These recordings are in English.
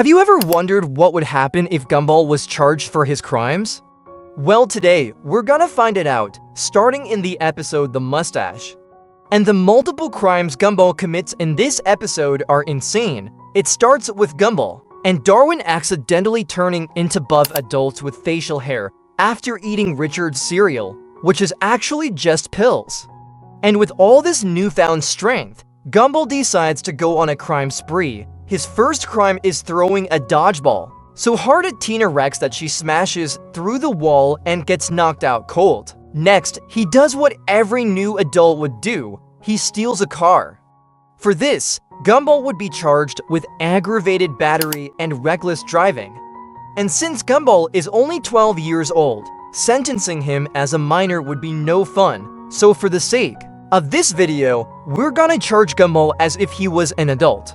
Have you ever wondered what would happen if Gumball was charged for his crimes? Well, today, we're gonna find it out, starting in the episode The Mustache. And the multiple crimes Gumball commits in this episode are insane. It starts with Gumball and Darwin accidentally turning into buff adults with facial hair after eating Richard's cereal, which is actually just pills. And with all this newfound strength, Gumball decides to go on a crime spree. His first crime is throwing a dodgeball so hard at Tina Rex that she smashes through the wall and gets knocked out cold. Next, he does what every new adult would do. He steals a car. For this, Gumball would be charged with aggravated battery and reckless driving. And since Gumball is only 12 years old, sentencing him as a minor would be no fun. So for the sake of this video, we're gonna charge Gumball as if he was an adult.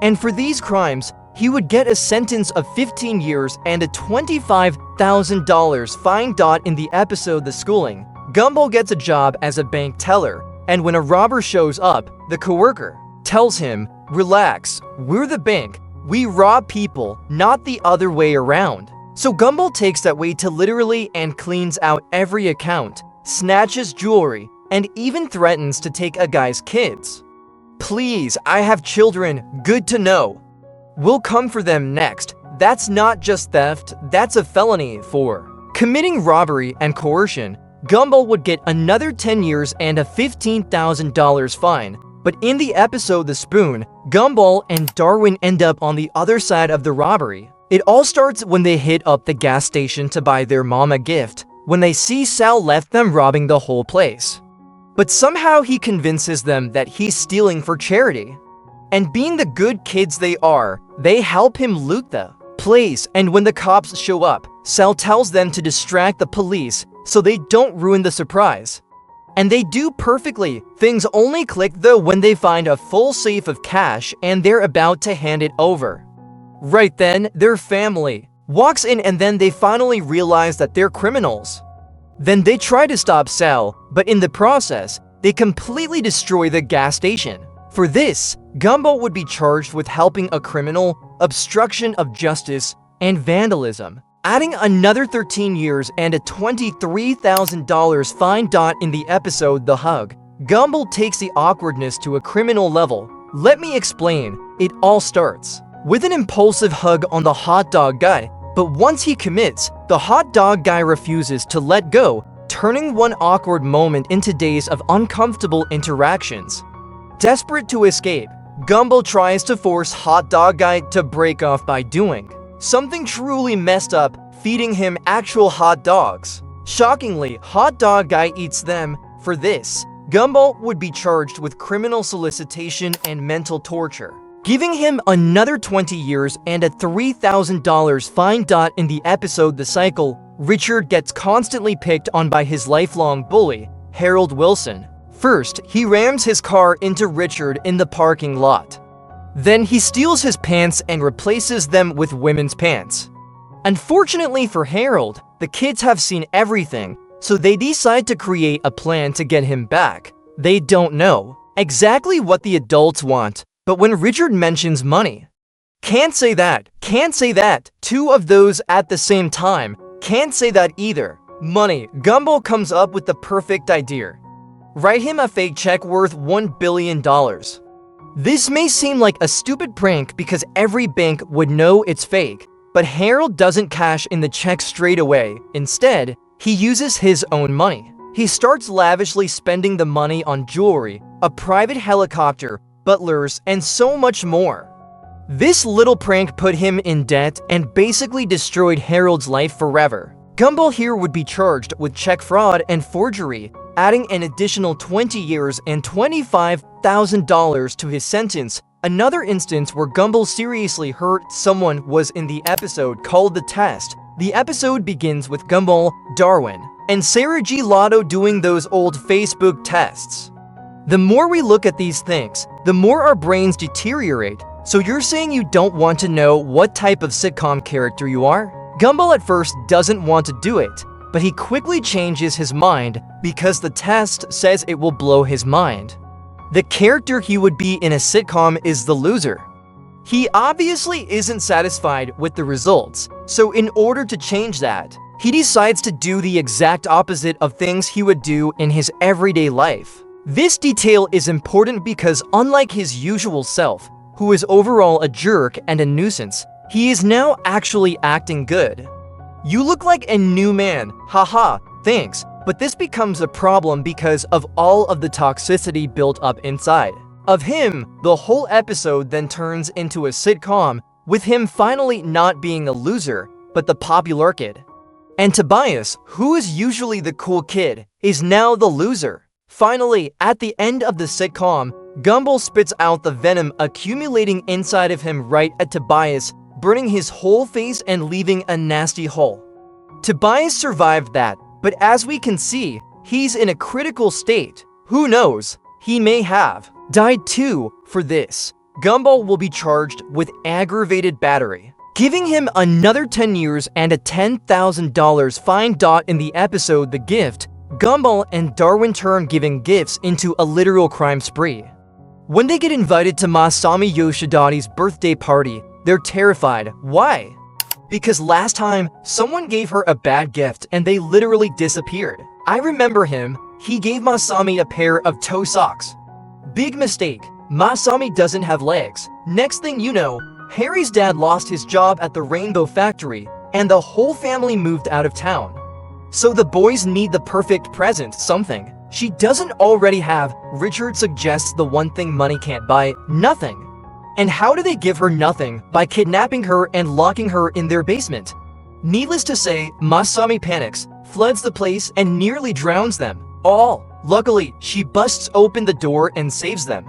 And for these crimes, he would get a sentence of 15 years and a $25,000 fine. In the episode The Schooling, Gumball gets a job as a bank teller, and when a robber shows up, the coworker tells him, "Relax, we're the bank. We rob people, not the other way around." So Gumball takes that way to literally and cleans out every account, snatches jewelry, and even threatens to take a guy's kids. "Please, I have children, good to know. We'll come for them next." That's not just theft, that's a felony for committing robbery and coercion. Gumball would get another 10 years and a $15,000 fine. But in the episode The Spoon, Gumball and Darwin end up on the other side of the robbery. It all starts when they hit up the gas station to buy their mom a gift, when they see Sal left them robbing the whole place. But somehow he convinces them that he's stealing for charity. And being the good kids they are, they help him loot the place. And when the cops show up, Sal tells them to distract the police so they don't ruin the surprise. And they do perfectly. Things only click though when they find a full safe of cash and they're about to hand it over. Right then, their family walks in and then they finally realize that they're criminals. Then they try to stop Sal, but in the process, they completely destroy the gas station. For this, Gumball would be charged with helping a criminal, obstruction of justice, and vandalism, adding another 13 years and a $23,000 fine. In the episode The Hug, Gumball takes the awkwardness to a criminal level. Let me explain. It all starts with an impulsive hug on the hot dog guy, but once he commits, the hot dog guy refuses to let go, turning one awkward moment into days of uncomfortable interactions. Desperate to escape, Gumball tries to force hot dog guy to break off by doing something truly messed up, feeding him actual hot dogs. Shockingly, hot dog guy eats them. For this, Gumball would be charged with criminal solicitation and mental torture, giving him another 20 years and a $3,000 fine. In the episode The Cycle, Richard gets constantly picked on by his lifelong bully, Harold Wilson. First, he rams his car into Richard in the parking lot. Then he steals his pants and replaces them with women's pants. Unfortunately for Harold, the kids have seen everything, so they decide to create a plan to get him back. They don't know exactly what the adults want, but when Richard mentions money, can't say that, two of those at the same time, can't say that either. Money, Gumball comes up with the perfect idea. Write him a fake check worth $1 billion. This may seem like a stupid prank because every bank would know it's fake, but Harold doesn't cash in the check straight away. Instead, he uses his own money. He starts lavishly spending the money on jewelry, a private helicopter, butlers, and so much more. This little prank put him in debt and basically destroyed Harold's life forever. Gumball here would be charged with check fraud and forgery, adding an additional 20 years and $25,000 to his sentence. Another instance where Gumball seriously hurt someone was in the episode called The Test. The episode begins with Gumball, Darwin, and Sarah G. Lotto doing those old Facebook tests. The more we look at these things, the more our brains deteriorate. So you're saying you don't want to know what type of sitcom character you are? Gumball at first doesn't want to do it, but he quickly changes his mind because the test says it will blow his mind. The character he would be in a sitcom is the loser. He obviously isn't satisfied with the results, so in order to change that, he decides to do the exact opposite of things he would do in his everyday life. This detail is important because unlike his usual self, who is overall a jerk and a nuisance, he is now actually acting good. You look like a new man, haha, thanks, but this becomes a problem because of all of the toxicity built up inside of him. The whole episode then turns into a sitcom, with him finally not being a loser, but the popular kid. And Tobias, who is usually the cool kid, is now the loser. Finally, at the end of the sitcom, Gumball spits out the venom accumulating inside of him right at Tobias, burning his whole face and leaving a nasty hole. Tobias survived that, but as we can see, he's in a critical state. Who knows? He may have died too. For this, Gumball will be charged with aggravated battery, giving him another 10 years and a $10,000 fine. In the episode The Gift, Gumball and Darwin turn giving gifts into a literal crime spree. When they get invited to Masami Yoshidati's birthday party, they're terrified. Why? Because last time, someone gave her a bad gift and they literally disappeared. I remember him. He gave Masami a pair of toe socks. Big mistake. Masami doesn't have legs. Next thing you know, Harry's dad lost his job at the Rainbow Factory, and the whole family moved out of town. So the boys need the perfect present, something she doesn't already have. Richard suggests the one thing money can't buy: nothing. And how do they give her nothing? By kidnapping her and locking her in their basement. Needless to say, Masami panics, floods the place, and nearly drowns them all. Luckily, she busts open the door and saves them.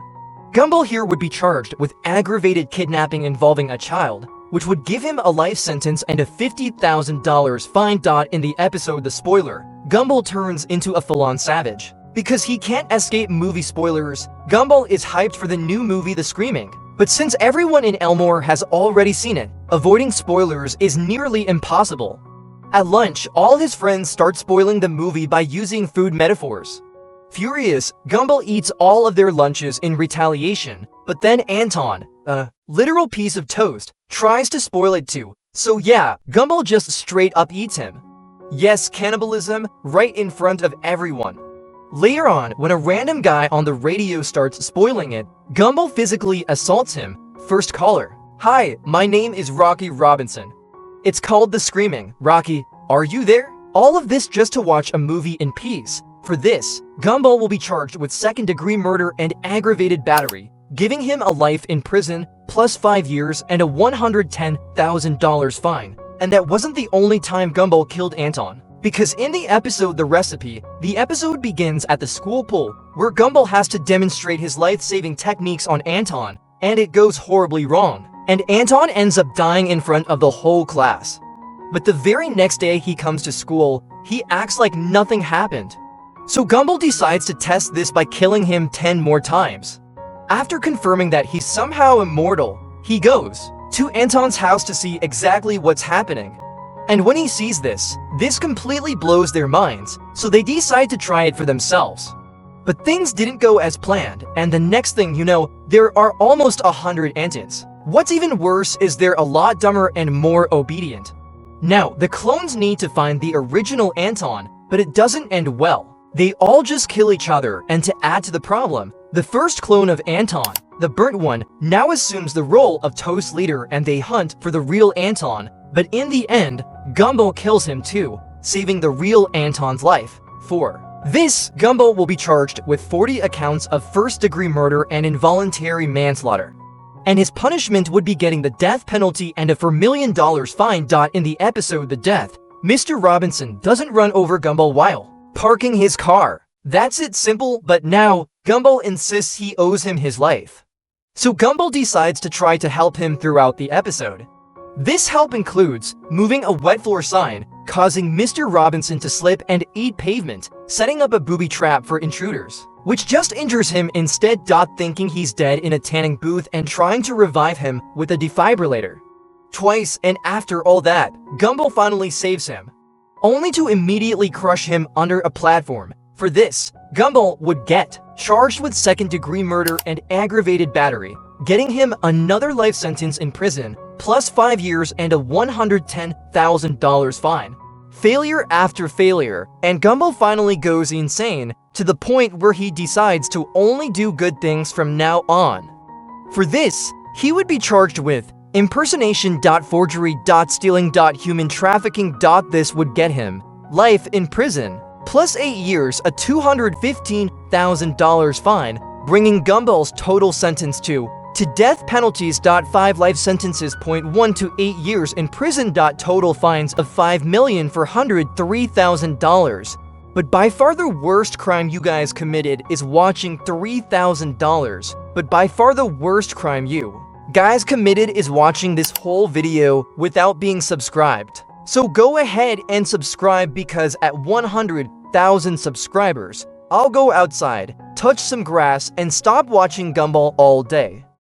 Gumball here would be charged with aggravated kidnapping involving a child, which would give him a life sentence and a $50,000 fine. In the episode The Spoiler, Gumball turns into a full-on savage. Because he can't escape movie spoilers, Gumball is hyped for the new movie The Screaming. But since everyone in Elmore has already seen it, avoiding spoilers is nearly impossible. At lunch, all his friends start spoiling the movie by using food metaphors. Furious, Gumball eats all of their lunches in retaliation, but then Anton, a literal piece of toast, tries to spoil it too. So yeah, Gumball just straight up eats him. Yes, cannibalism, right in front of everyone. Later on, when a random guy on the radio starts spoiling it, Gumball physically assaults him. First caller: "Hi, my name is Rocky Robinson. It's called The Screaming. Rocky, are you there?" All of this just to watch a movie in peace. For this, Gumball will be charged with second-degree murder and aggravated battery, giving him a life in prison, plus 5 years and a $110,000 fine. And that wasn't the only time Gumball killed Anton. Because in the episode The Recipe, the episode begins at the school pool, where Gumball has to demonstrate his life-saving techniques on Anton, and it goes horribly wrong. And Anton ends up dying in front of the whole class. But the very next day he comes to school, he acts like nothing happened. So Gumball decides to test this by killing him 10 more times. After confirming that he's somehow immortal, he goes to Anton's house to see exactly what's happening. And when he sees this completely blows their minds, so they decide to try it for themselves. But things didn't go as planned, and the next thing you know, there are almost 100 Antons. What's even worse is they're a lot dumber and more obedient. Now, the clones need to find the original Anton, but it doesn't end well. They all just kill each other, and to add to the problem, the first clone of Anton, the burnt one, now assumes the role of Toast leader, and they hunt for the real Anton, but in the end, Gumball kills him too, saving the real Anton's life. For this, Gumball will be charged with 40 accounts of first-degree murder and involuntary manslaughter. And his punishment would be getting the death penalty and a $4 million fine. In the episode The Death, Mr. Robinson doesn't run over Gumball while parking his car. That's it, simple, but now, Gumball insists he owes him his life. So Gumball decides to try to help him throughout the episode. This help includes moving a wet floor sign, causing Mr. Robinson to slip and eat pavement, setting up a booby trap for intruders, which just injures him instead. Thinking he's dead in a tanning booth and trying to revive him with a defibrillator. Twice, and after all that, Gumball finally saves him, only to immediately crush him under a platform. For this, Gumball would get charged with second-degree murder and aggravated battery, getting him another life sentence in prison, plus 5 years and a $110,000 fine. Failure after failure, and Gumball finally goes insane, to the point where he decides to only do good things from now on. For this, he would be charged with impersonation, forgery, stealing, human trafficking. This would get him life in prison, plus 8 years, a $215,000 fine, bringing Gumball's total sentence to death penalties. 5 life sentences. 1 to 8 years in prison. Total fines of $5,403,000. But by far the worst crime you guys committed is watching $3,000. But by far the worst crime you guys committed is watching this whole video without being subscribed. So go ahead and subscribe, because at 100,000 subscribers, I'll go outside, touch some grass, and stop watching Gumball all day.